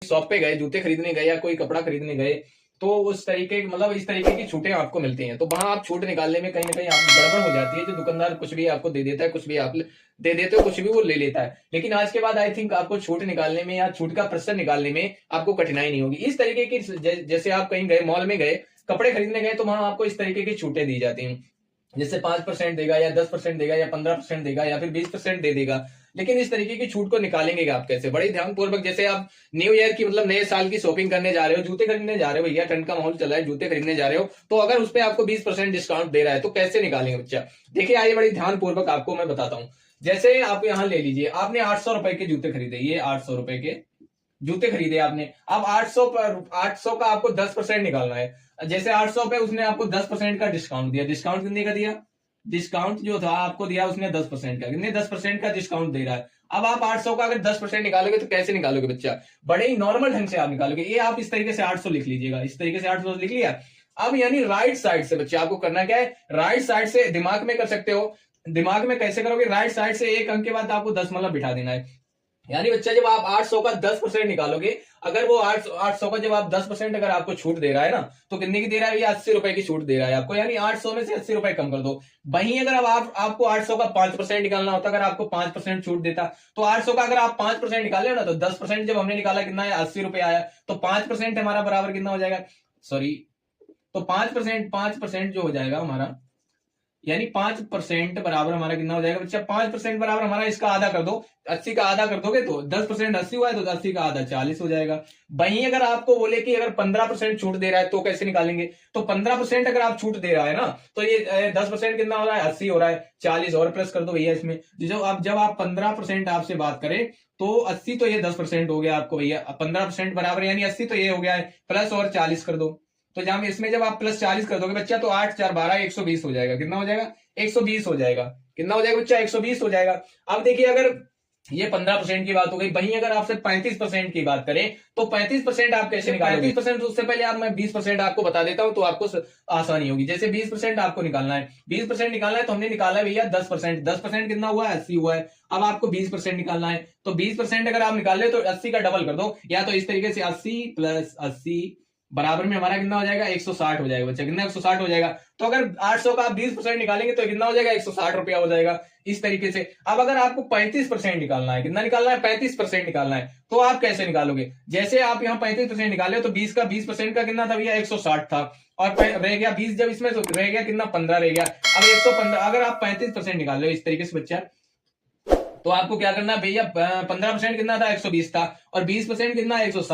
Shop पे गए, जूते खरीदने गए या कोई कपड़ा खरीदने गए, तो उस तरीके मतलब इस तरीके की छूटें आपको मिलती हैं, तो वहां आप छूट निकालने में कहीं ना कहीं आप गड़बड़ हो जाती है। जो दुकानदार कुछ भी आपको दे देता है, कुछ भी आप दे देते हो, कुछ भी वो ले लेता है। लेकिन आज के बाद आई थिंक आपको छूट निकालने में या छूट का प्रतिशत निकालने में आपको कठिनाई नहीं होगी। इस तरीके की जैसे आप कहीं गए, मॉल में गए, कपड़े खरीदने गए, तो वहां आपको इस तरीके की छूटें दी जाती हैं, जैसे 5% देगा या 10% देगा या 15% देगा या फिर 20% दे देगा। लेकिन इस तरीके की छूट को निकालेंगे आप कैसे? बड़े ध्यानपूर्वक, जैसे आप न्यू ईयर की मतलब नए साल की शॉपिंग करने जा रहे हो, जूते खरीदने जा रहे हो, भैया ठंड का माहौल चला है, जूते खरीदने जा रहे हो, तो अगर उस पर आपको 20% डिस्काउंट दे रहा है तो कैसे निकालेंगे बच्चा? देखिए आइए बड़ी ध्यानपूर्वक आपको मैं बताता हूं। जैसे आप यहां ले लीजिए, आपने 800 रुपए के जूते खरीदे, ये 800 रुपए के जूते खरीदे आपने। अब 800 पर 800 का आपको 10% निकालना है। जैसे 800 पे उसने आपको 10% का डिस्काउंट दिया। डिस्काउंट कितने का दिया? डिस्काउंट जो था आपको दिया उसने 10% का। कितने? 10% का डिस्काउंट दे रहा है। अब आप 800 का अगर 10% निकालोगे तो कैसे निकालोगे बच्चा? बड़े ही नॉर्मल ढंग से आप निकालोगे। ये आप इस तरीके से 800 लिख लीजिएगा, इस तरीके से 800 लिख लिया। अब यानी राइट साइड से बच्चा आपको करना क्या है? राइट साइड से दिमाग में कर सकते हो। दिमाग में कैसे करोगे? राइट साइड से एक अंक के बाद आपको दशमलव बिठा देना है। यानी बच्चा जब आप 800 का 10% निकालोगे, अगर वो 800 का जब आप 10% अगर आपको छूट दे रहा है ना, तो कितने की दे रहा है? ये 80 रुपए की छूट दे रहा है आपको। यानी 800 में से 80 रुपए कम कर दो। वहीं अगर अब आपको 800 का 5% निकालना होता, अगर आपको 5% छूट देता, तो 800 का अगर आप 5% निकाले हो ना, तो 10% जब हमने निकाला कितना है? 80 रुपए आया। तो 5% हमारा बराबर कितना हो जाएगा? सॉरी, तो 5% जो हो जाएगा हमारा, यानी 5% बराबर हमारा कितना हो जाएगा बच्चा? 5% बराबर हमारा इसका आधा कर दो। 80 का आधा कर दोगे तो 10% 80 हुआ है, तो 80 का आधा 40 हो जाएगा। वहीं अगर आपको बोले कि अगर 15% छूट दे रहा है तो कैसे निकालेंगे? तो 15% अगर आप छूट दे रहा है ना, तो ये 10% कितना हो रहा है? 80 हो रहा है। 40 और प्लस कर दो भैया इसमें। जब आप 15% आपसे बात करें, तो 80 तो ये 10% हो गया आपको भैया। 15% बराबर यानी 80 तो ये हो गया है, प्लस और 40 कर दो। तो जहां इसमें जब आप प्लस 40 कर दोगे बच्चा, तो 8 4 12 120 हो जाएगा। कितना हो जाएगा? 120 हो जाएगा। कितना हो जाएगा बच्चा? 120 हो जाएगा। अब देखिए, अगर ये 15% की बात हो गई, वहीं अगर आपसे 35% की बात करें, तो 35% आप कैसे निकालोगे? 35% उससे पहले आप मैं 20% आपको बता देता हूं, तो आपको आसानी होगी। जैसे 20% आपको निकालना है, 20% निकालना है, तो हमने निकाला है भैया 10%। 10% कितना हुआ है? 80 हुआ है। अब आपको 20% निकालना है, तो 20% अगर आप निकाल ले तो 80 का डबल कर दो, या तो इस तरीके से 80 प्लस 80 बराबर में हमारा कितना हो जाएगा? 160 हो जाएगा बच्चा। कितना? 160 हो जाएगा। तो अगर 800 का आप 20% निकालेंगे तो कितना हो जाएगा? 160 रुपया हो जाएगा। इस तरीके से। अब अगर आपको 35% निकालना है, कितना निकालना है? 35% निकालना है, तो आप कैसे निकालोगे? जैसे आप यहाँ 35% निकाले, तो 20 का 20% का कितना था भैया? 160 था। और रह गया 20, जब इसमें तो रह गया कितना? 15 रह गया। अब 115 अगर आप 35% निकाल रहे हो इस तरीके से बच्चा, तो आपको क्या करना है भैया? 15% कितना था? 120 था। और 20% कितना? 160।